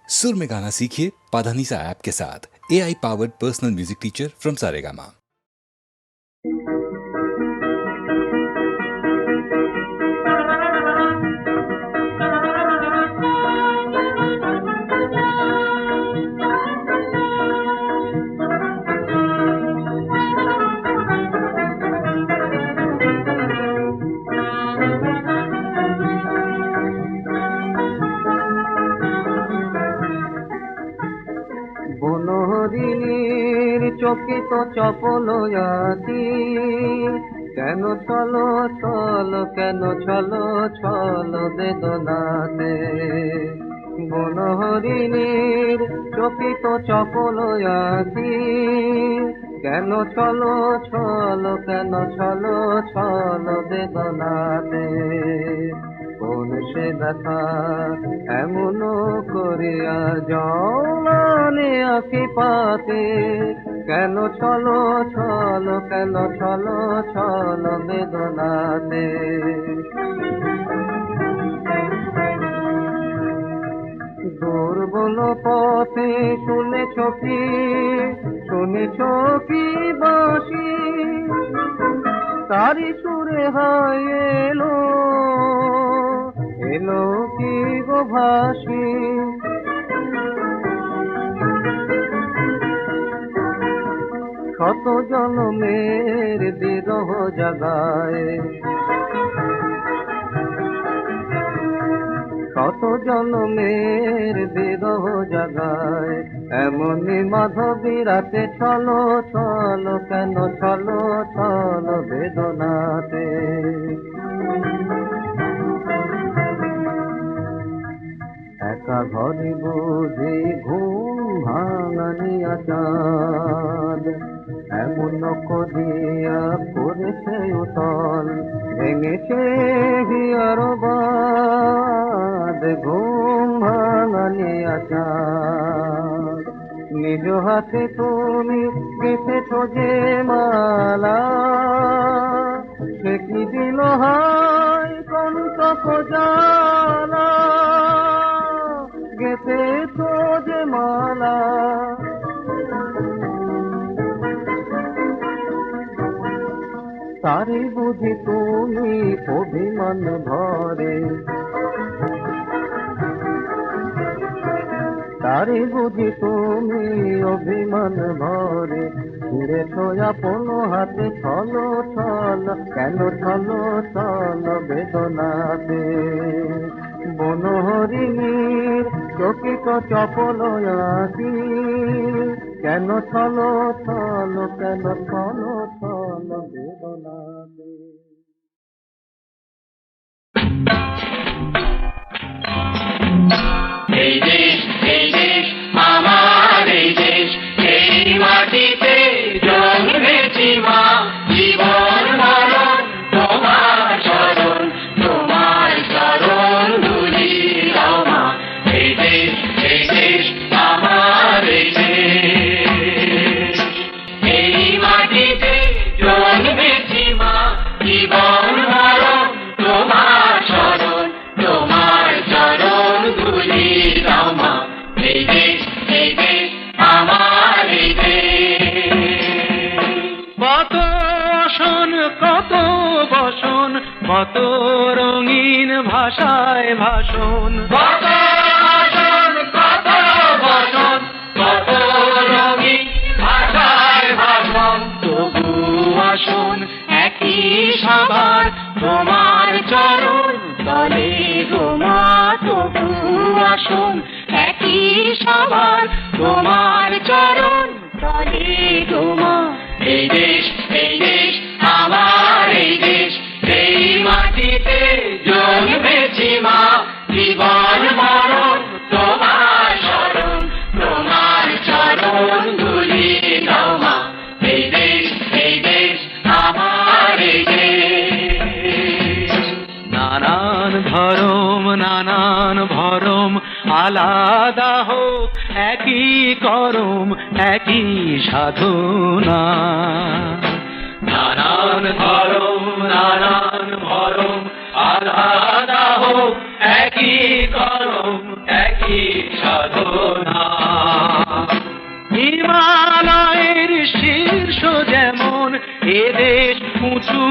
सुर में गाना सीखिए पाधानीसा ऐप के साथ। AI powered personal music teacher from Saregama. বনহরিণীর চকিত চপল আছি, কেন চলো চলো কেন চলো চলো বেদনাতে। বনহরিণীর চকিত চপল আছি, কেন চলো চলো কেন চলো চলো বেদনাতে। কোন সে ব্যথা এমন করিয়া জলে আঁকি পাতে, কেন চলো চলো কেন চলো চলো বেদনাতে। দুর্বল পথে শুনেছ কি বাঁশি, তারি সুরে হয় এলো এলো কি গো ভাসি। শত জন্মের বিরহ জাগায়, শত জন্মের বিরহ জাগায়, এমনি মাধবী রাতে চলো চলো কেন চলো চলো বেদনাতে। একা ঘরে বুঝি ঘুম ভাঙানিয়া চাঁদ, এমন করিয়া করেছে উতল, ভেঙেছে হিয়ার বাঁধ ঘুম ভাঙানিয়া চাঁদ। নিজ হাতে তুমি গেঁথেছ যে মালা, সে কি দিল হায় কণ্টক জ্বালা। গেঁথেছ যে মালা তারি বুঝি তুমি অভিমান ভরে, তারি বুঝি তুমি অভিমান ভরে। ফিরেছ আপন হাতে চলো চলো কেন চলো চলো বেদনাতে। বনহরিণীর চকিত চপল আছি, কেন চলো চলো কেন চলো চলো বেদনাতে। এই দেশ আমার এই দেশ, এই মাটিতে জন্মেছি মা। জীবন মরণ তোমার চরণ, তোমার চরণ ধুলি দাও মা। এই দেশ আমার এই দেশ, এই মাটিতে জন্মেছি মা। জীবন মরণ তোমার চরণ, তোমার চরণ ধুলি দাও মা। এই দেশ আমার এই দেশ। কত আসন কত বসন, কত রঙিন ভাষায় ভাষণ। কত আসন কত বসন, কত রঙিন ভাষায় ভাষণ। তবু আসন একই সবার তোমার চরণ তলে গো মা। তবু আসন একই সবার তোমার চরণ তলে গো মা। এই দেশ আমার এই দেশ, এই মাটিতে জন্মেছি মা। জীবন মরণ তোমার শরণ, তোমার চরণ ধুলি দাও মা। এই দেশ আমার এই দেশ। নানান ধরম নানান ভরম আলাদা হোক, একই করম একই সাধনা। নানান ধরম নানান ভরম আলাদা হোক, একই করম একই গভীর সাধনা। হিমালয়ের শীর্ষ যেমন এ দেশ উঁচু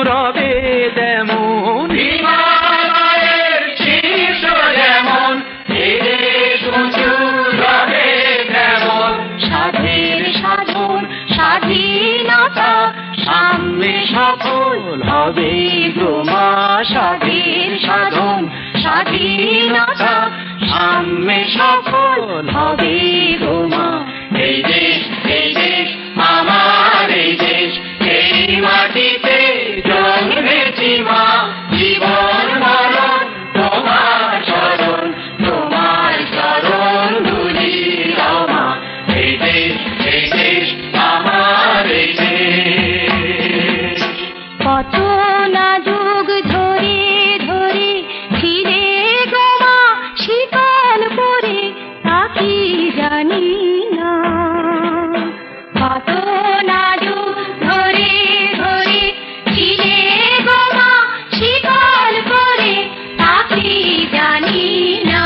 রবে তেমন, হিমালয়ের শীর্ষ যেমন এদেশ উঁচু রবে তেমন। সাধের সাধন স্বাধীনতা সামনে সফল হবে তোমা। সাধের সাধন স্বাধীনতা সামনে সফল হবে তোমা। এই দেশ আমার এই দেশ, এই মাটিতে জন্মেছি মা। জীবন মরণ তোমার চরণ, তোমার চরণ ধুলি দাও মা। এই দেশ আমার এই দেশ। কত না যুগ ধরে ধরে ছিলে গোমা শীতল পরে তা কি জানি না। কত না যুগ ধরে ধরে ছিলে গোমা শীতল পরে তা কি জানি না।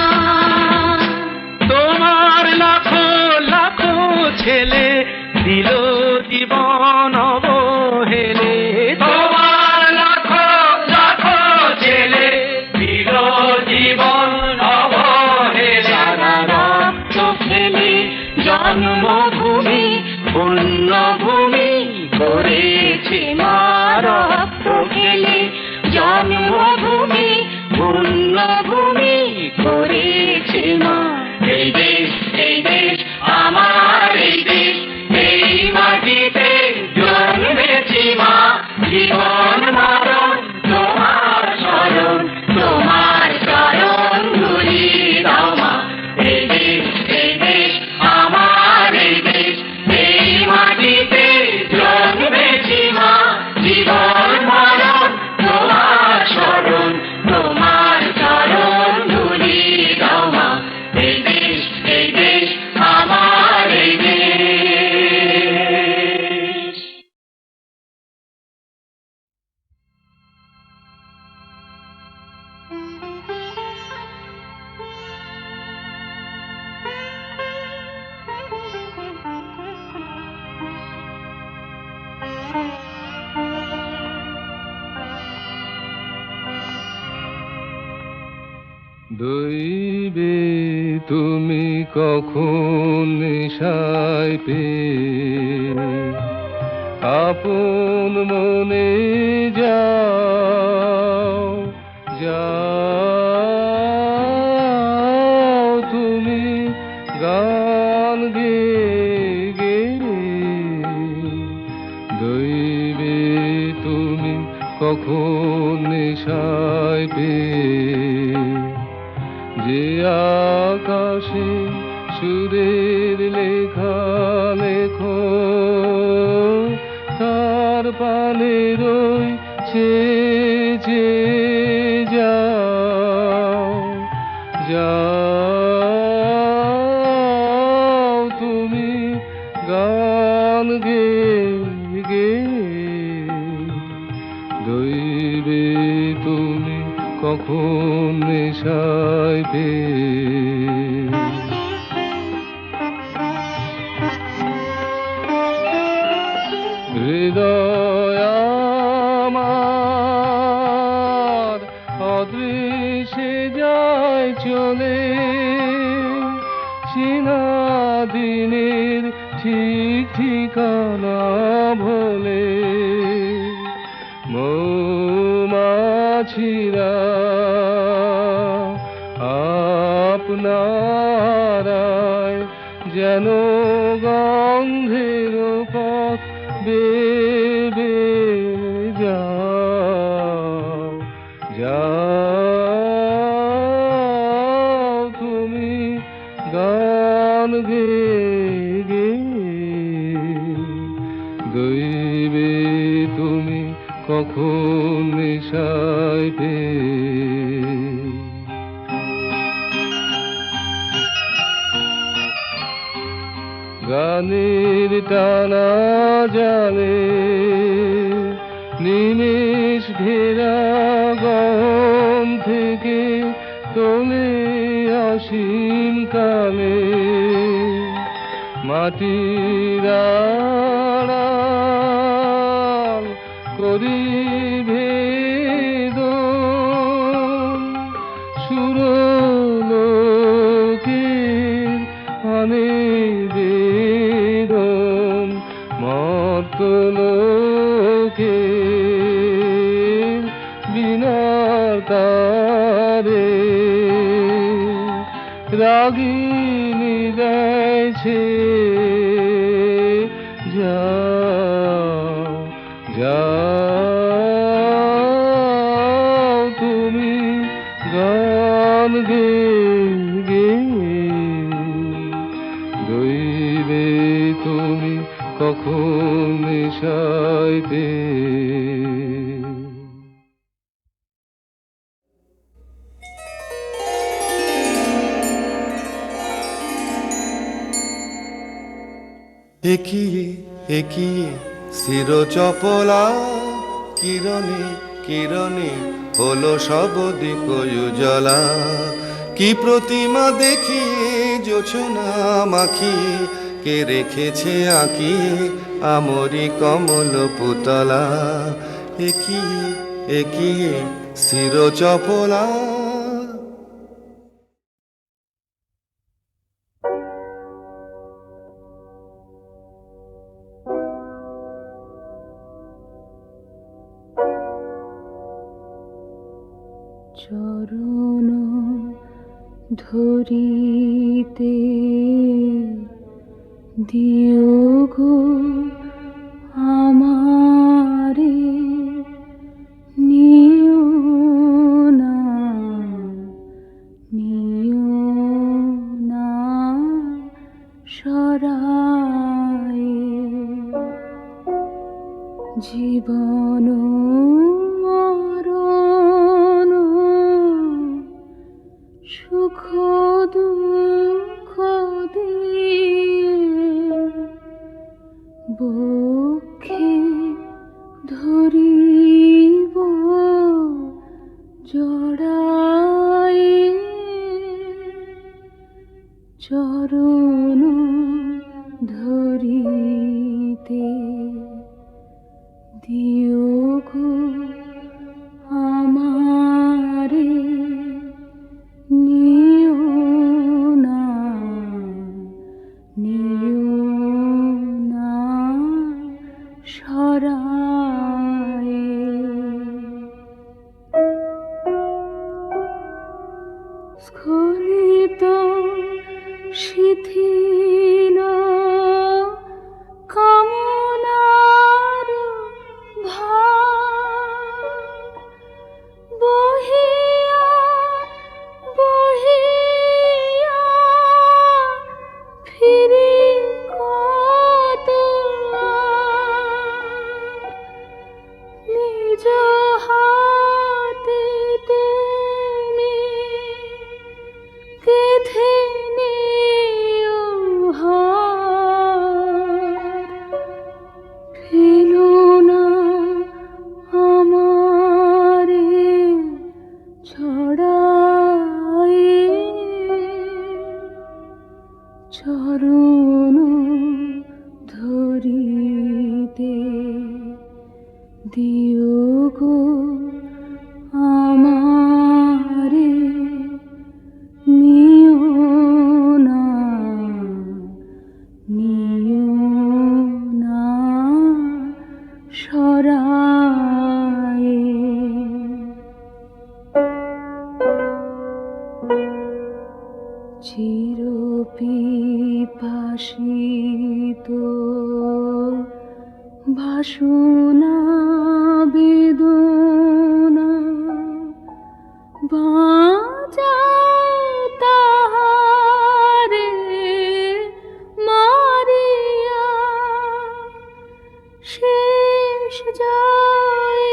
তোমার লাখো লাখো ছেলে দিল জীবন অবহেলে। তোমার লাখো লাখো ছেলে দিল জীবন অবহেলা। সারা রক্ত ফেলে জন্মভূমি পুণ্যভূমি করেছে মা। রক্ত ফেলে জন্মভূমি পুণ্যভূমি করেছে মা। এই দেশ আমার এই দেশ, এই মাটিতে জন্মেছি মা। জীবন মরণ তোমার চরণ, তোমার চরণ ধুলি দাও মা। এই দেশ আমার এই দেশ, এই মাটিতে জন্মেছি মা। জীবন মরণ তোমার চরণ, তোমার চরণ ধুলি দাও মা। এই দেশ আমার এই দেশ। দইবে তুমি কখন নেশায় পেয়ে আপন মনে যাও যাও তুমি গান গে দইবে তুমি কখন নেশায় পেয়ে যে আকাশে সুরের লেখা লেখো তার পানে রই চেয়ে যাও যাও তুমি গান গে দইবে তুমি কখন নেশায় পেয়ে হৃদয় আমার অদৃশ্যে যায় চলে সিনা দিনের ঠিক ঠিকানা ভোলে মৌমাছিরা আপনারায় যেন গন্ধের পথ বেবে যাও যাও তুমি গান গে দইবে তুমি কখন নেশায় পেয়ে গানের টানা জালে নিমেষ ঘেরা গম থেকে তোলে আসিন টানে মাটির আড়াল করি ভেদন সুরলোকের আনে বেদন মর্তলোকের বিনার তারে রাগিনী গাইছে যাও যাও তুমি গান গে দইবে তুমি কখন নেশাইতে। একিয়ে একিয়ে চিরচপলা কিরণে কিরণে হলো সব দিক উজ্জ্বলা। কি প্রতিমা দেখিয়ে জোছনা মাখিয়ে কে রেখেছে আঁকিয়ে আমরি কমল পুতলা। একিয়ে একিয়ে চিরচপলা। চরণ ধরিতে দিও গো আমারে নিও না সরায়ে জীবন মরণ সুখ দুঃখ দিয়ে বক্ষে ধরিব জড়ায়ে চরণ ধরিতে দিও গো আমারে নিও না সরায়ে স্খলিত শিথিল কামনার ভার বহিয়া বহিয়া ফিরি কত নিজ হাতে তুমি কেথে নিও হার ফেলো না আমারে ছড়ায়ে চরণ ধরিতে দিও গো আমারে নিও না সরায়ে চির পিপাসিত বাসনা বেদনা বাঁচাও তাহারে মারিয়া শেষ যায়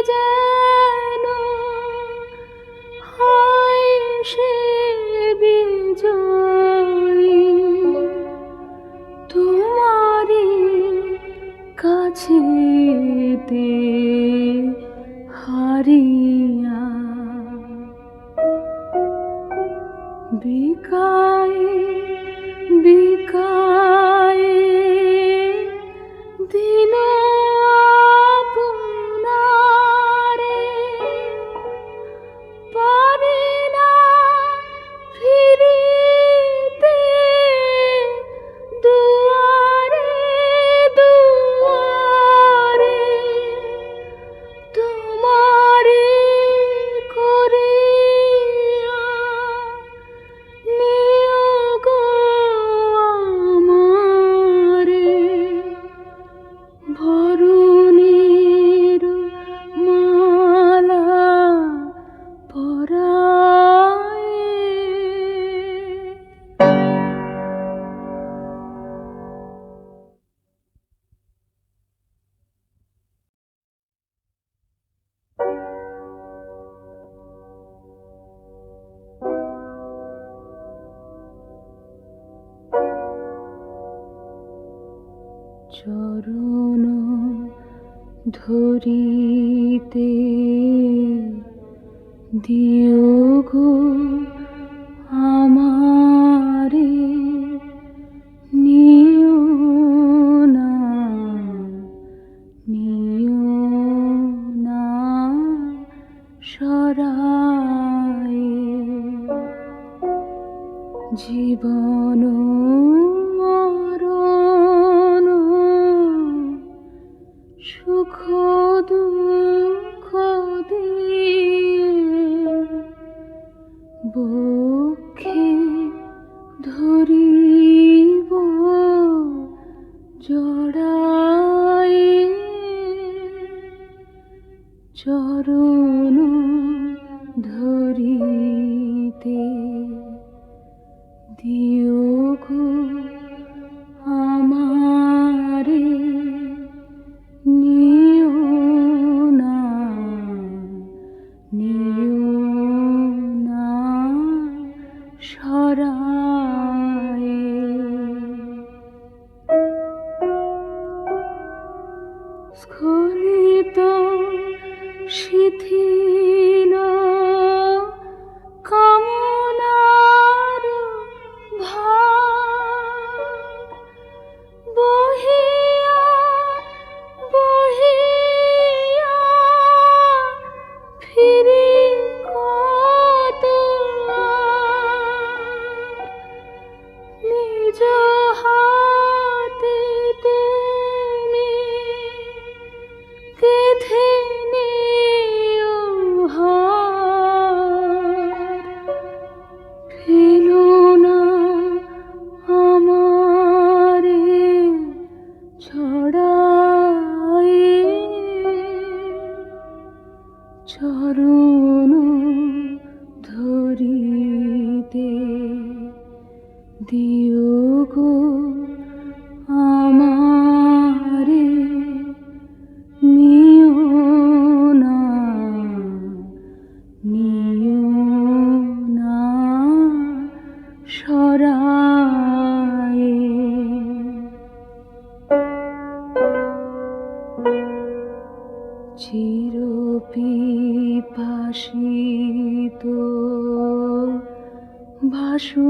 যেন হয় সে বিজয়ী তোমারি কাছেতে চরণ ধরিতে দিও গো আমারে, নিও না, নিও না সরায়ে। জীবন মরণ সুখ দুঃখ দিয়ে বক্ষে ধরিব জড়ায়ে। চরণ ধরিতে দিও গো আমারে, নিও না, নিও না সরায়ে। স্খলিত শিথিল কামনার ভার বহিয়া বহিয়া ফিরি কতবার। নিজ হাতে তুমি গেঁথে নিও হার, ফেলো না আমারে ছড়ায়ে। চরণ ধরিতে দিও গো আমারে, নিও না, নিও না সরায়ে। চির পিপাসিত ভাসু